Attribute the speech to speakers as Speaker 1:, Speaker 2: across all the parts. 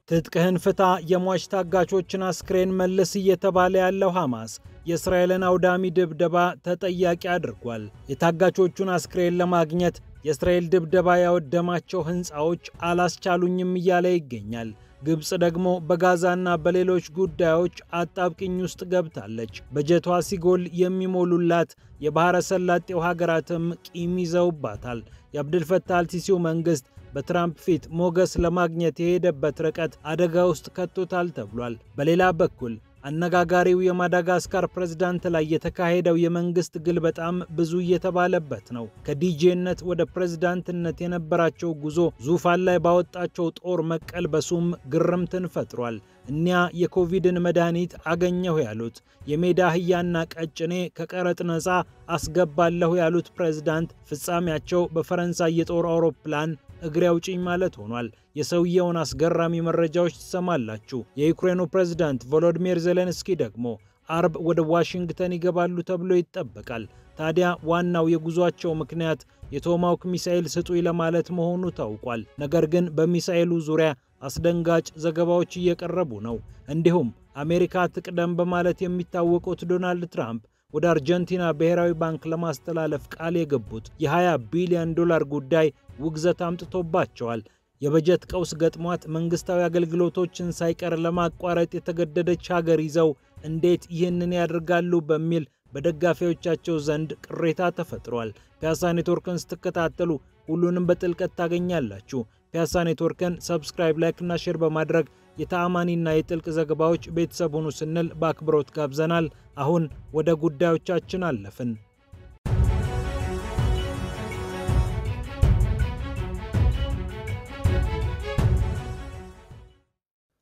Speaker 1: ትጥቅህን ፍታ የሟች ታጋቾችን አስክሬን መልስ እየተባለ ያለው ሐማስ የእስራኤልን አውዳሚ ድብደባ ተጠያቂ አድርጓል። የታጋቾቹን አስክሬን ለማግኘት የእስራኤል ድብደባ ያወደማቸው ሕንፃዎች አላስቻሉኝም እያለ ይገኛል። ግብጽ ደግሞ በጋዛና በሌሎች ጉዳዮች አጣብቂኝ ውስጥ ገብታለች። በጀቷ ሲጎል የሚሞሉላት የባህረ ሰላጤው ሀገራትም ቂም ይዘውባታል። የአብዱልፈታህ አልሲሲው መንግስት በትራምፕ ፊት ሞገስ ለማግኘት የሄደበት ርቀት አደጋ ውስጥ ከቶታል ተብሏል። በሌላ በኩል አነጋጋሪው የማዳጋስካር ፕሬዝዳንት ላይ የተካሄደው የመንግስት ግልበጣም ብዙ እየተባለበት ነው። ከዲጄነት ወደ ፕሬዝዳንትነት የነበራቸው ጉዞ ዙፋን ላይ ባወጣቸው ጦር መቀልበሱም ግርምትን ፈጥሯል። እኒያ የኮቪድን መድኃኒት አገኘሁ ያሉት የሜዳ አህያና ቀጭኔ ከቀረጥ ነፃ አስገባለሁ ያሉት ፕሬዝዳንት ፍጻሜያቸው በፈረንሳይ የጦር አውሮፕላን እግሬ አውጪኝ ማለት ሆኗል። የሰውየውን አስገራሚ መረጃዎች ትሰማላችሁ። የዩክሬኑ ፕሬዝዳንት ቮሎዲሚር ዜሌንስኪ ደግሞ አርብ ወደ ዋሽንግተን ይገባሉ ተብሎ ይጠበቃል። ታዲያ ዋናው የጉዟቸው ምክንያት የቶማሃውክ ሚሳኤል ስጡኝ ለማለት መሆኑ ታውቋል። ነገር ግን በሚሳኤሉ ዙሪያ አስደንጋጭ ዘገባዎች እየቀረቡ ነው። እንዲሁም አሜሪካ ትቅደም በማለት የሚታወቁት ዶናልድ ትራምፕ ወደ አርጀንቲና ብሔራዊ ባንክ ለማስተላለፍ ቃል የገቡት የ$20 ቢሊዮን ጉዳይ ውግዘት አምጥቶባቸዋል። የበጀት ቀውስ ገጥሟት መንግስታዊ አገልግሎቶችን ሳይቀር ለማቋረጥ የተገደደች ሀገር ይዘው እንዴት ይህንን ያደርጋሉ በሚል በደጋፊዎቻቸው ዘንድ ቅሬታ ተፈጥሯል። ፒያሳ ኔትወርክን ስትከታተሉ ሁሉንም በጥልቀት ታገኛላችሁ። ፒያሳ ኔትወርክን ሰብስክራይብ፣ ላይክ እና ሼር በማድረግ የተአማኒና የጥልቅ ዘገባዎች ቤተሰብ ሁኑ ስንል በአክብሮት ጋብዘናል። አሁን ወደ ጉዳዮቻችን አለፍን።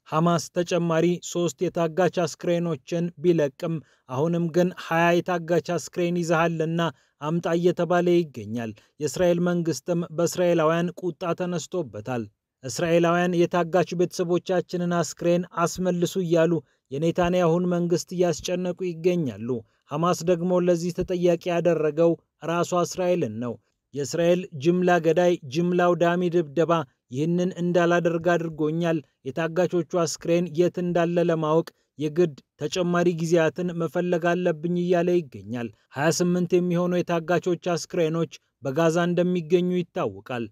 Speaker 1: ሐማስ ተጨማሪ 3 የታጋች አስክሬኖችን ቢለቅም አሁንም ግን 20 የታጋች አስክሬን ይዘሃልና አምጣ እየተባለ ይገኛል። የእስራኤል መንግስትም በእስራኤላውያን ቁጣ ተነስቶበታል። እስራኤላውያን የታጋች ቤተሰቦቻችንን አስክሬን አስመልሱ እያሉ የኔታንያሁን መንግስት እያስጨነቁ ይገኛሉ። ሐማስ ደግሞ ለዚህ ተጠያቂ ያደረገው ራሷ እስራኤልን ነው። የእስራኤል ጅምላ ገዳይ ጅምላ አውዳሚ ድብደባ ይህንን እንዳላደርግ አድርጎኛል። የታጋቾቹ አስክሬን የት እንዳለ ለማወቅ የግድ ተጨማሪ ጊዜያትን መፈለግ አለብኝ እያለ ይገኛል። 28 የሚሆኑ የታጋቾች አስክሬኖች በጋዛ እንደሚገኙ ይታወቃል።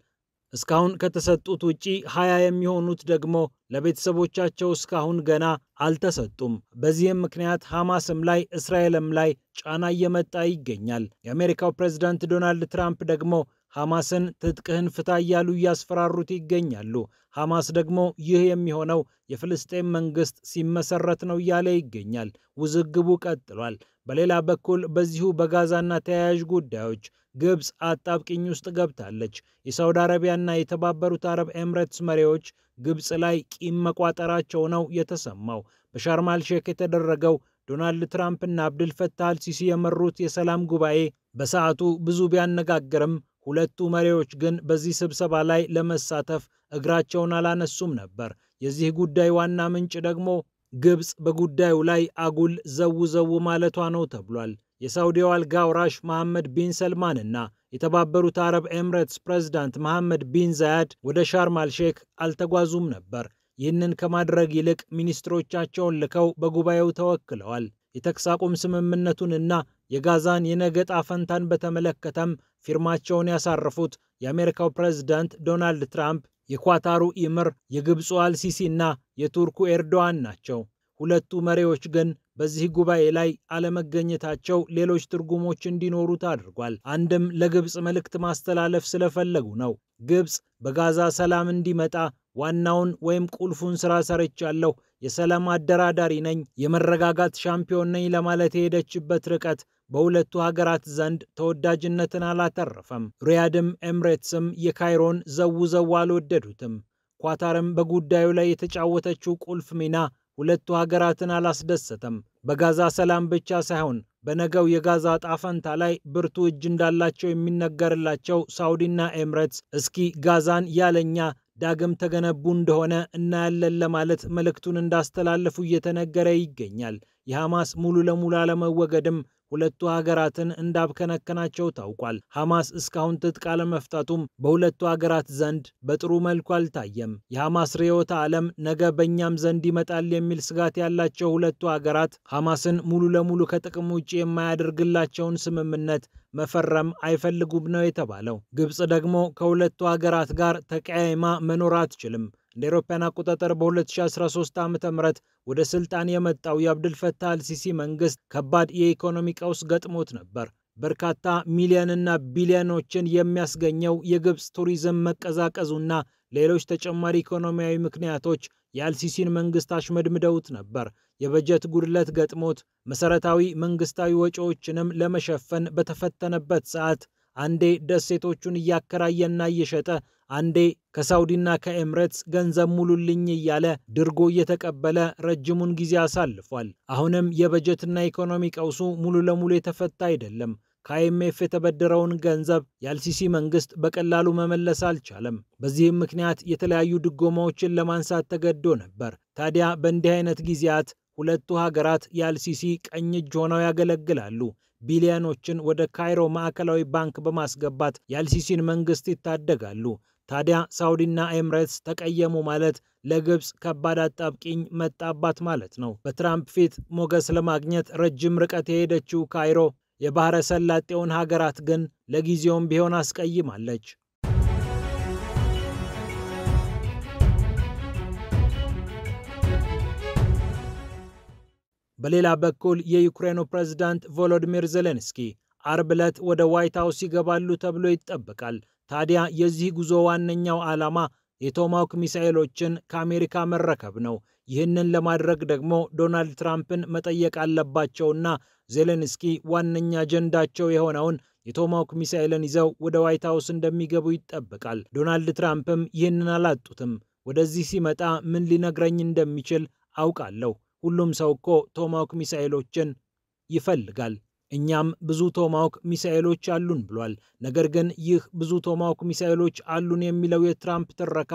Speaker 1: እስካሁን ከተሰጡት ውጪ 20 የሚሆኑት ደግሞ ለቤተሰቦቻቸው እስካሁን ገና አልተሰጡም። በዚህም ምክንያት ሐማስም ላይ እስራኤልም ላይ ጫና እየመጣ ይገኛል። የአሜሪካው ፕሬዝዳንት ዶናልድ ትራምፕ ደግሞ ሐማስን ትጥቅህን ፍታ እያሉ እያስፈራሩት ይገኛሉ። ሐማስ ደግሞ ይህ የሚሆነው የፍልስጤም መንግስት ሲመሰረት ነው እያለ ይገኛል። ውዝግቡ ቀጥሏል። በሌላ በኩል በዚሁ በጋዛና ተያያዥ ጉዳዮች ግብጽ አጣብቂኝ ውስጥ ገብታለች። የሳውዲ አረቢያና የተባበሩት አረብ ኤምሬትስ መሪዎች ግብጽ ላይ ቂም መቋጠራቸው ነው የተሰማው። በሻርም አልሼክ የተደረገው ዶናልድ ትራምፕና አብዱልፈታህ አልሲሲ የመሩት የሰላም ጉባኤ በሰዓቱ ብዙ ቢያነጋግርም ሁለቱ መሪዎች ግን በዚህ ስብሰባ ላይ ለመሳተፍ እግራቸውን አላነሱም ነበር። የዚህ ጉዳይ ዋና ምንጭ ደግሞ ግብጽ በጉዳዩ ላይ አጉል ዘው ማለቷ ነው ተብሏል። የሳውዲው አልጋ ወራሽ መሐመድ ቢን ሰልማንና የተባበሩት አረብ ኤምሬትስ ፕሬዝዳንት መሐመድ ቢን ዛያድ ወደ ሻርም አልሼክ አልተጓዙም ነበር። ይህንን ከማድረግ ይልቅ ሚኒስትሮቻቸውን ልከው በጉባኤው ተወክለዋል። የተኩስ አቁም ስምምነቱንና የጋዛን የነገ ዕጣ ፈንታን በተመለከተም ፊርማቸውን ያሳረፉት የአሜሪካው ፕሬዝዳንት ዶናልድ ትራምፕ፣ የኳታሩ ኢምር፣ የግብፁ አልሲሲ እና የቱርኩ ኤርዶዋን ናቸው። ሁለቱ መሪዎች ግን በዚህ ጉባኤ ላይ አለመገኘታቸው ሌሎች ትርጉሞች እንዲኖሩት አድርጓል። አንድም ለግብጽ መልእክት ማስተላለፍ ስለፈለጉ ነው። ግብጽ በጋዛ ሰላም እንዲመጣ ዋናውን ወይም ቁልፉን ስራ ሰርቻለሁ፣ የሰላም አደራዳሪ ነኝ፣ የመረጋጋት ሻምፒዮን ነኝ ለማለት የሄደችበት ርቀት በሁለቱ ሀገራት ዘንድ ተወዳጅነትን አላተረፈም። ሪያድም ኤምሬትስም የካይሮን ዘው አልወደዱትም። ኳታርም በጉዳዩ ላይ የተጫወተችው ቁልፍ ሚና ሁለቱ ሀገራትን አላስደሰተም። በጋዛ ሰላም ብቻ ሳይሆን በነገው የጋዛ ዕጣ ፈንታ ላይ ብርቱ እጅ እንዳላቸው የሚነገርላቸው ሳውዲና ኤምሬትስ እስኪ ጋዛን ያለኛ ዳግም ተገነቡ እንደሆነ እናያለን ለማለት መልእክቱን እንዳስተላለፉ እየተነገረ ይገኛል። የሐማስ ሙሉ ለሙሉ አለመወገድም ሁለቱ ሀገራትን እንዳብከነከናቸው ታውቋል። ሐማስ እስካሁን ትጥቅ አለመፍታቱም በሁለቱ ሀገራት ዘንድ በጥሩ መልኩ አልታየም። የሐማስ ርዕዮተ ዓለም ነገ በእኛም ዘንድ ይመጣል የሚል ስጋት ያላቸው ሁለቱ ሀገራት ሐማስን ሙሉ ለሙሉ ከጥቅም ውጭ የማያደርግላቸውን ስምምነት መፈረም አይፈልጉም ነው የተባለው። ግብጽ ደግሞ ከሁለቱ ሀገራት ጋር ተቀያይማ መኖር አትችልም። እንደ አውሮፓውያን አቆጣጠር በ2013 ዓ.ም ወደ ስልጣን የመጣው የአብዱልፈታህ አልሲሲ መንግስት ከባድ የኢኮኖሚ ቀውስ ገጥሞት ነበር። በርካታ ሚሊዮንና ቢሊዮኖችን የሚያስገኘው የግብጽ ቱሪዝም መቀዛቀዙና ሌሎች ተጨማሪ ኢኮኖሚያዊ ምክንያቶች የአልሲሲን መንግስት አሽመድምደውት ነበር። የበጀት ጉድለት ገጥሞት መሰረታዊ መንግስታዊ ወጪዎችንም ለመሸፈን በተፈተነበት ሰዓት አንዴ ደሴቶቹን እያከራየና እየሸጠ አንዴ ከሳውዲና ከኤምሬትስ ገንዘብ ሙሉልኝ እያለ ድርጎ እየተቀበለ ረጅሙን ጊዜ አሳልፏል። አሁንም የበጀትና ኢኮኖሚ ቀውሱ ሙሉ ለሙሉ የተፈታ አይደለም። ከአይኤምኤፍ የተበደረውን ገንዘብ የአልሲሲ መንግስት በቀላሉ መመለስ አልቻለም። በዚህም ምክንያት የተለያዩ ድጎማዎችን ለማንሳት ተገዶ ነበር። ታዲያ በእንዲህ አይነት ጊዜያት ሁለቱ ሀገራት የአልሲሲ ቀኝ እጅ ሆነው ያገለግላሉ። ቢሊዮኖችን ወደ ካይሮ ማዕከላዊ ባንክ በማስገባት የአልሲሲን መንግስት ይታደጋሉ። ታዲያ ሳውዲና ኤምሬትስ ተቀየሙ ማለት ለግብጽ ከባድ አጣብቂኝ መጣባት ማለት ነው። በትራምፕ ፊት ሞገስ ለማግኘት ረጅም ርቀት የሄደችው ካይሮ የባህረ ሰላጤውን ሀገራት ግን ለጊዜውም ቢሆን አስቀይማለች። በሌላ በኩል የዩክሬኑ ፕሬዝዳንት ቮሎዲሚር ዜሌንስኪ አርብ ዕለት ወደ ዋይት ሃውስ ይገባሉ ተብሎ ይጠበቃል። ታዲያ የዚህ ጉዞ ዋነኛው ዓላማ የቶማሃውክ ሚሳኤሎችን ከአሜሪካ መረከብ ነው። ይህንን ለማድረግ ደግሞ ዶናልድ ትራምፕን መጠየቅ አለባቸውና ዜሌንስኪ ዋነኛ አጀንዳቸው የሆነውን የቶማሃውክ ሚሳኤልን ይዘው ወደ ዋይት ሃውስ እንደሚገቡ ይጠበቃል። ዶናልድ ትራምፕም ይህንን አላጡትም። ወደዚህ ሲመጣ ምን ሊነግረኝ እንደሚችል አውቃለሁ። ሁሉም ሰው እኮ ቶማሃውክ ሚሳኤሎችን ይፈልጋል። እኛም ብዙ ቶማሃውክ ሚሳኤሎች አሉን ብሏል። ነገር ግን ይህ ብዙ ቶማሃውክ ሚሳኤሎች አሉን የሚለው የትራምፕ ትረካ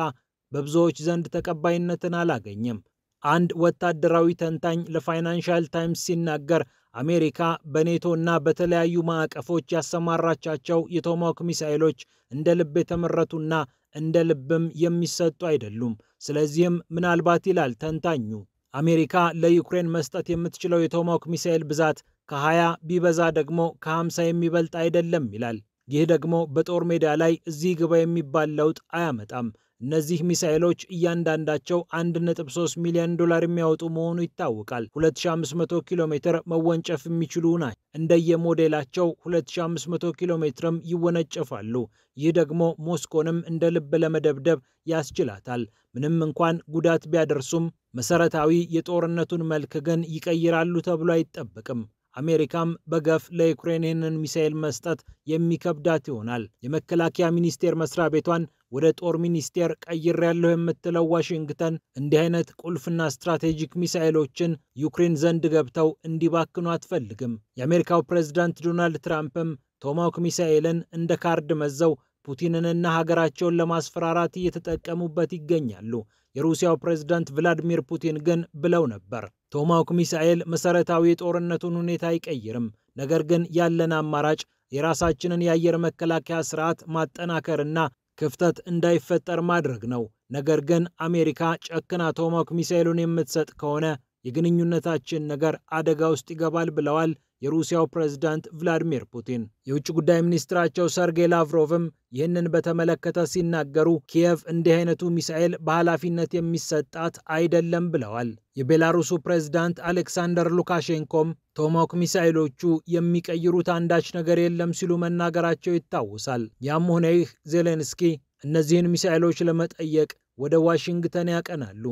Speaker 1: በብዙዎች ዘንድ ተቀባይነትን አላገኘም። አንድ ወታደራዊ ተንታኝ ለፋይናንሻል ታይምስ ሲናገር አሜሪካ በኔቶ እና በተለያዩ ማዕቀፎች ያሰማራቻቸው የቶማሃውክ ሚሳኤሎች እንደ ልብ የተመረቱና እንደ ልብም የሚሰጡ አይደሉም። ስለዚህም ምናልባት ይላል ተንታኙ አሜሪካ ለዩክሬን መስጠት የምትችለው የቶማሃውክ ሚሳኤል ብዛት ከ20 ቢበዛ ደግሞ ከ50 የሚበልጥ አይደለም ይላል። ይህ ደግሞ በጦር ሜዳ ላይ እዚህ ግባ የሚባል ለውጥ አያመጣም። እነዚህ ሚሳኤሎች እያንዳንዳቸው 1.3 ሚሊዮን ዶላር የሚያወጡ መሆኑ ይታወቃል። 2500 ኪሎ ሜትር መወንጨፍ የሚችሉ ናቸው። እንደየሞዴላቸው 2500 ኪሎ ሜትርም ይወነጨፋሉ። ይህ ደግሞ ሞስኮንም እንደ ልብ ለመደብደብ ያስችላታል። ምንም እንኳን ጉዳት ቢያደርሱም መሰረታዊ የጦርነቱን መልክ ግን ይቀይራሉ ተብሎ አይጠበቅም። አሜሪካም በገፍ ለዩክሬን ይህንን ሚሳኤል መስጠት የሚከብዳት ይሆናል። የመከላከያ ሚኒስቴር መስሪያ ቤቷን ወደ ጦር ሚኒስቴር ቀይሬያለሁ የምትለው ዋሽንግተን እንዲህ አይነት ቁልፍና ስትራቴጂክ ሚሳኤሎችን ዩክሬን ዘንድ ገብተው እንዲባክኑ አትፈልግም። የአሜሪካው ፕሬዝዳንት ዶናልድ ትራምፕም ቶማሃውክ ሚሳኤልን እንደ ካርድ መዘው ፑቲንንና ሀገራቸውን ለማስፈራራት እየተጠቀሙበት ይገኛሉ። የሩሲያው ፕሬዝዳንት ቭላዲሚር ፑቲን ግን ብለው ነበር፣ ቶማሃውክ ሚሳኤል መሰረታዊ የጦርነቱን ሁኔታ አይቀይርም። ነገር ግን ያለን አማራጭ የራሳችንን የአየር መከላከያ ስርዓት ማጠናከርና ክፍተት እንዳይፈጠር ማድረግ ነው። ነገር ግን አሜሪካ ጨክና ቶማሃውክ ሚሳኤሉን የምትሰጥ ከሆነ የግንኙነታችን ነገር አደጋ ውስጥ ይገባል ብለዋል የሩሲያው ፕሬዝዳንት ቭላዲሚር ፑቲን። የውጭ ጉዳይ ሚኒስትራቸው ሰርጌይ ላቭሮቭም ይህንን በተመለከተ ሲናገሩ ኪየቭ እንዲህ አይነቱ ሚሳኤል በኃላፊነት የሚሰጣት አይደለም ብለዋል። የቤላሩሱ ፕሬዝዳንት አሌክሳንደር ሉካሼንኮም ቶማሃውክ ሚሳኤሎቹ የሚቀይሩት አንዳች ነገር የለም ሲሉ መናገራቸው ይታወሳል። ያም ሆነ ይህ ዜሌንስኪ እነዚህን ሚሳኤሎች ለመጠየቅ ወደ ዋሽንግተን ያቀናሉ።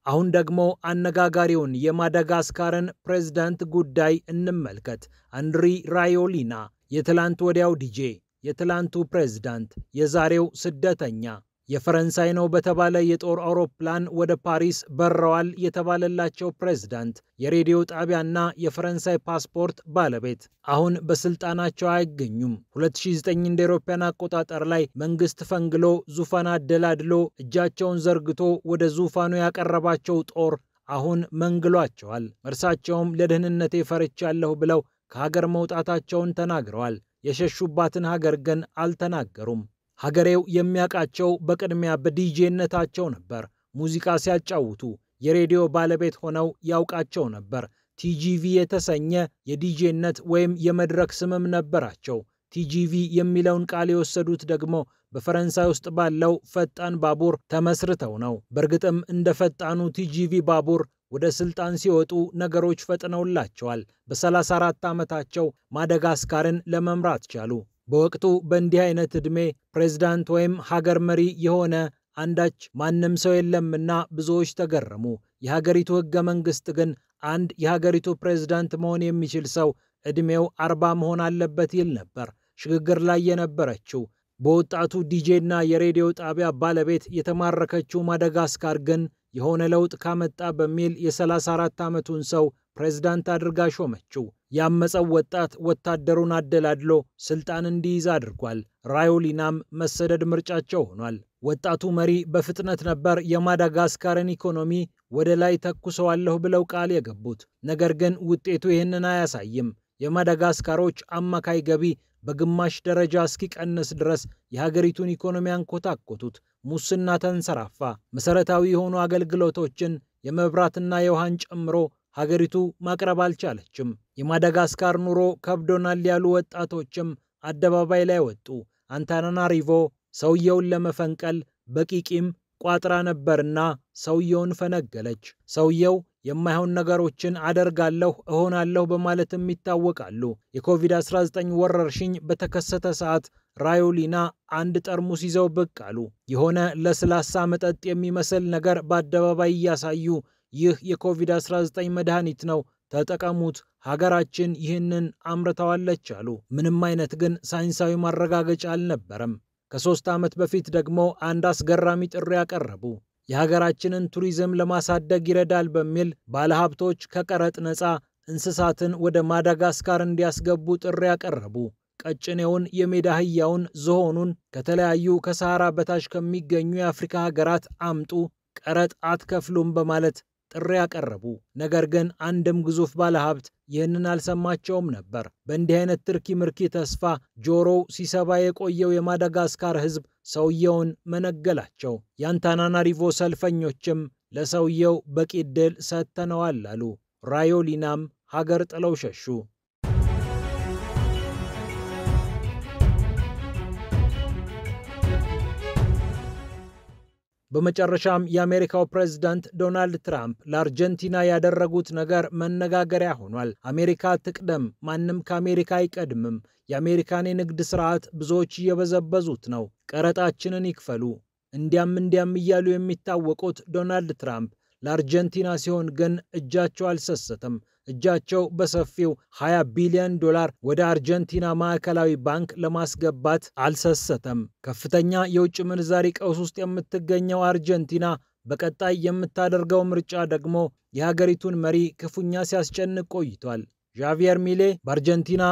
Speaker 1: አሁን ደግሞ አነጋጋሪውን የማዳጋስካርን ፕሬዝዳንት ጉዳይ እንመልከት። አንድሪ ራዮሊና የትላንት ወዲያው ዲጄ፣ የትላንቱ ፕሬዝዳንት፣ የዛሬው ስደተኛ፣ የፈረንሳይ ነው በተባለ የጦር አውሮፕላን ወደ ፓሪስ በረዋል የተባለላቸው ፕሬዝዳንት፣ የሬዲዮ ጣቢያና የፈረንሳይ ፓስፖርት ባለቤት አሁን በስልጣናቸው አይገኙም። 2009 እንደ አውሮፓውያን አቆጣጠር ላይ መንግስት ፈንግሎ ዙፋን አደላድሎ እጃቸውን ዘርግቶ ወደ ዙፋኑ ያቀረባቸው ጦር አሁን መንግሏቸዋል። እርሳቸውም ለደህንነቴ ፈርቻለሁ ብለው ከሀገር መውጣታቸውን ተናግረዋል። የሸሹባትን ሀገር ግን አልተናገሩም። ሀገሬው የሚያውቃቸው በቅድሚያ በዲጄነታቸው ነበር። ሙዚቃ ሲያጫውቱ የሬዲዮ ባለቤት ሆነው ያውቃቸው ነበር። ቲጂቪ የተሰኘ የዲጄነት ወይም የመድረክ ስምም ነበራቸው። ቲጂቪ የሚለውን ቃል የወሰዱት ደግሞ በፈረንሳይ ውስጥ ባለው ፈጣን ባቡር ተመስርተው ነው። በእርግጥም እንደ ፈጣኑ ቲጂቪ ባቡር ወደ ስልጣን ሲወጡ ነገሮች ፈጥነውላቸዋል። በ34 ዓመታቸው ማዳጋስካርን ለመምራት ቻሉ። በወቅቱ በእንዲህ አይነት ዕድሜ ፕሬዝዳንት ወይም ሀገር መሪ የሆነ አንዳች ማንም ሰው የለምና ብዙዎች ተገረሙ። የሀገሪቱ ሕገ መንግሥት ግን አንድ የሀገሪቱ ፕሬዝዳንት መሆን የሚችል ሰው ዕድሜው 40 መሆን አለበት ይል ነበር። ሽግግር ላይ የነበረችው በወጣቱ ዲጄና የሬዲዮ ጣቢያ ባለቤት የተማረከችው ማዳጋስካር ግን የሆነ ለውጥ ካመጣ በሚል የ34 ዓመቱን ሰው ፕሬዝዳንት አድርጋ ሾመችው። ያመፀው ወጣት ወታደሩን አደላድሎ ስልጣን እንዲይዝ አድርጓል። ራዮሊናም መሰደድ ምርጫቸው ሆኗል። ወጣቱ መሪ በፍጥነት ነበር የማዳጋስካርን ኢኮኖሚ ወደ ላይ ተኩሰዋለሁ ብለው ቃል የገቡት። ነገር ግን ውጤቱ ይህንን አያሳይም። የማዳጋስካሮች አማካይ ገቢ በግማሽ ደረጃ እስኪቀንስ ድረስ የሀገሪቱን ኢኮኖሚ አንኮታኮቱት። ሙስና ተንሰራፋ። መሰረታዊ የሆኑ አገልግሎቶችን የመብራትና የውሃን ጨምሮ ሀገሪቱ ማቅረብ አልቻለችም። የማዳጋስካር ኑሮ ከብዶናል ያሉ ወጣቶችም አደባባይ ላይ ወጡ። አንታናናሪቮ ሰውየውን ለመፈንቀል በቂ ቂም ቋጥራ ነበርና ሰውየውን ፈነገለች። ሰውየው የማይሆን ነገሮችን አደርጋለሁ እሆናለሁ በማለትም ይታወቃሉ። የኮቪድ-19 ወረርሽኝ በተከሰተ ሰዓት ራዮሊና አንድ ጠርሙስ ይዘው ብቅ አሉ። የሆነ ለስላሳ መጠጥ የሚመስል ነገር በአደባባይ እያሳዩ ይህ የኮቪድ-19 መድኃኒት ነው፣ ተጠቀሙት፣ ሀገራችን ይህንን አምርተዋለች አሉ። ምንም አይነት ግን ሳይንሳዊ ማረጋገጫ አልነበረም። ከ3 ዓመት በፊት ደግሞ አንድ አስገራሚ ጥሪ ያቀረቡ። የሀገራችንን ቱሪዝም ለማሳደግ ይረዳል በሚል ባለሀብቶች ከቀረጥ ነፃ እንስሳትን ወደ ማዳጋስካር እንዲያስገቡ ጥሪ ያቀረቡ። ቀጭኔውን፣ የሜዳ አህያውን፣ ዝሆኑን ከተለያዩ ከሰሃራ በታች ከሚገኙ የአፍሪካ ሀገራት አምጡ፣ ቀረጥ አትከፍሉም በማለት ጥሪ ያቀረቡ። ነገር ግን አንድም ግዙፍ ባለሀብት ይህንን አልሰማቸውም ነበር። በእንዲህ አይነት ትርኪ ምርኪ ተስፋ ጆሮው ሲሰባ የቆየው የማዳጋስካር ሕዝብ ሰውየውን መነገላቸው። የአንታናናሪቮ ሰልፈኞችም ለሰውየው በቂ ዕድል ሰጥተነዋል አሉ። ራዮሊናም ሀገር ጥለው ሸሹ። በመጨረሻም የአሜሪካው ፕሬዝዳንት ዶናልድ ትራምፕ ለአርጀንቲና ያደረጉት ነገር መነጋገሪያ ሆኗል። አሜሪካ ትቅደም፣ ማንም ከአሜሪካ አይቀድምም። የአሜሪካን የንግድ ስርዓት ብዙዎች እየበዘበዙት ነው፣ ቀረጣችንን ይክፈሉ፣ እንዲያም እያሉ የሚታወቁት ዶናልድ ትራምፕ ለአርጀንቲና ሲሆን ግን እጃቸው አልሰሰተም። እጃቸው በሰፊው $20 ቢሊዮን ወደ አርጀንቲና ማዕከላዊ ባንክ ለማስገባት አልሰሰተም። ከፍተኛ የውጭ ምንዛሪ ቀውስ ውስጥ የምትገኘው አርጀንቲና በቀጣይ የምታደርገው ምርጫ ደግሞ የሀገሪቱን መሪ ክፉኛ ሲያስጨንቅ ቆይቷል። ዣቪየር ሚሌ በአርጀንቲና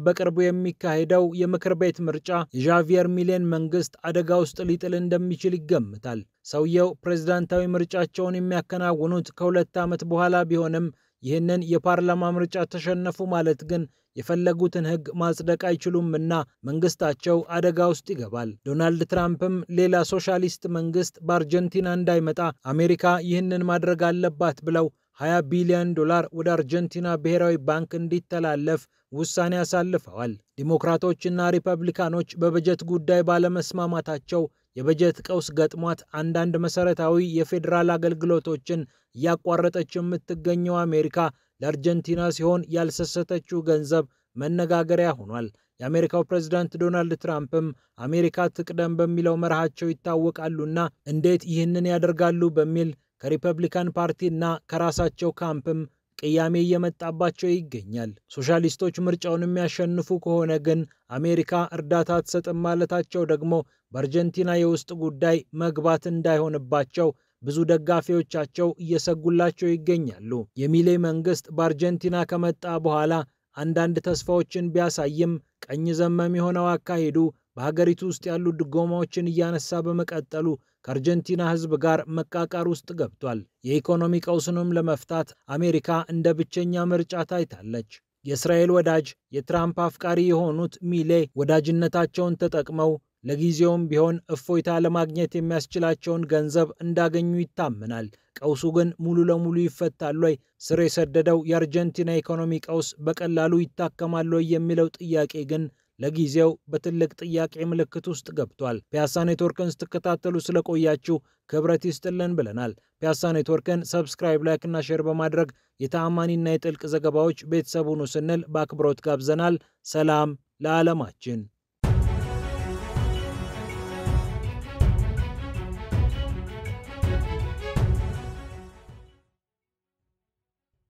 Speaker 1: በቅርቡ የሚካሄደው የምክር ቤት ምርጫ የዣቪየር ሚሌን መንግስት አደጋ ውስጥ ሊጥል እንደሚችል ይገምታል። ሰውየው ፕሬዝዳንታዊ ምርጫቸውን የሚያከናውኑት ከ2 ዓመት በኋላ ቢሆንም ይህንን የፓርላማ ምርጫ ተሸነፉ ማለት ግን የፈለጉትን ሕግ ማጽደቅ አይችሉምና መንግስታቸው አደጋ ውስጥ ይገባል። ዶናልድ ትራምፕም ሌላ ሶሻሊስት መንግስት በአርጀንቲና እንዳይመጣ አሜሪካ ይህንን ማድረግ አለባት ብለው $20 ቢሊዮን ወደ አርጀንቲና ብሔራዊ ባንክ እንዲተላለፍ ውሳኔ አሳልፈዋል። ዲሞክራቶችና ሪፐብሊካኖች በበጀት ጉዳይ ባለመስማማታቸው የበጀት ቀውስ ገጥሟት አንዳንድ መሰረታዊ የፌዴራል አገልግሎቶችን እያቋረጠች የምትገኘው አሜሪካ ለአርጀንቲና ሲሆን ያልሰሰተችው ገንዘብ መነጋገሪያ ሆኗል። የአሜሪካው ፕሬዝዳንት ዶናልድ ትራምፕም አሜሪካ ትቅደም በሚለው መርሃቸው ይታወቃሉና እንዴት ይህንን ያደርጋሉ በሚል ከሪፐብሊካን ፓርቲና ከራሳቸው ካምፕም ቅያሜ እየመጣባቸው ይገኛል። ሶሻሊስቶች ምርጫውን የሚያሸንፉ ከሆነ ግን አሜሪካ እርዳታ አትሰጥም ማለታቸው ደግሞ በአርጀንቲና የውስጥ ጉዳይ መግባት እንዳይሆንባቸው ብዙ ደጋፊዎቻቸው እየሰጉላቸው ይገኛሉ። የሚሌ መንግስት በአርጀንቲና ከመጣ በኋላ አንዳንድ ተስፋዎችን ቢያሳይም ቀኝ ዘመም የሆነው አካሄዱ በሀገሪቱ ውስጥ ያሉ ድጎማዎችን እያነሳ በመቀጠሉ ከአርጀንቲና ሕዝብ ጋር መቃቃር ውስጥ ገብቷል። የኢኮኖሚ ቀውስንም ለመፍታት አሜሪካ እንደ ብቸኛ ምርጫ ታይታለች። የእስራኤል ወዳጅ የትራምፕ አፍቃሪ የሆኑት ሚሌ ወዳጅነታቸውን ተጠቅመው ለጊዜውም ቢሆን እፎይታ ለማግኘት የሚያስችላቸውን ገንዘብ እንዳገኙ ይታመናል። ቀውሱ ግን ሙሉ ለሙሉ ይፈታል ወይ? ስር የሰደደው የአርጀንቲና ኢኮኖሚ ቀውስ በቀላሉ ይታከማል ወይ የሚለው ጥያቄ ግን ለጊዜው በትልቅ ጥያቄ ምልክት ውስጥ ገብቷል። ፒያሳ ኔትወርክን ስትከታተሉ ስለቆያችሁ ክብረት ይስጥልን ብለናል። ፒያሳ ኔትወርክን ሰብስክራይብ፣ ላይክ እና ሼር በማድረግ የተአማኒና የጥልቅ ዘገባዎች ቤተሰብ ሁኑ ስንል በአክብሮት ጋብዘናል። ሰላም ለዓለማችን።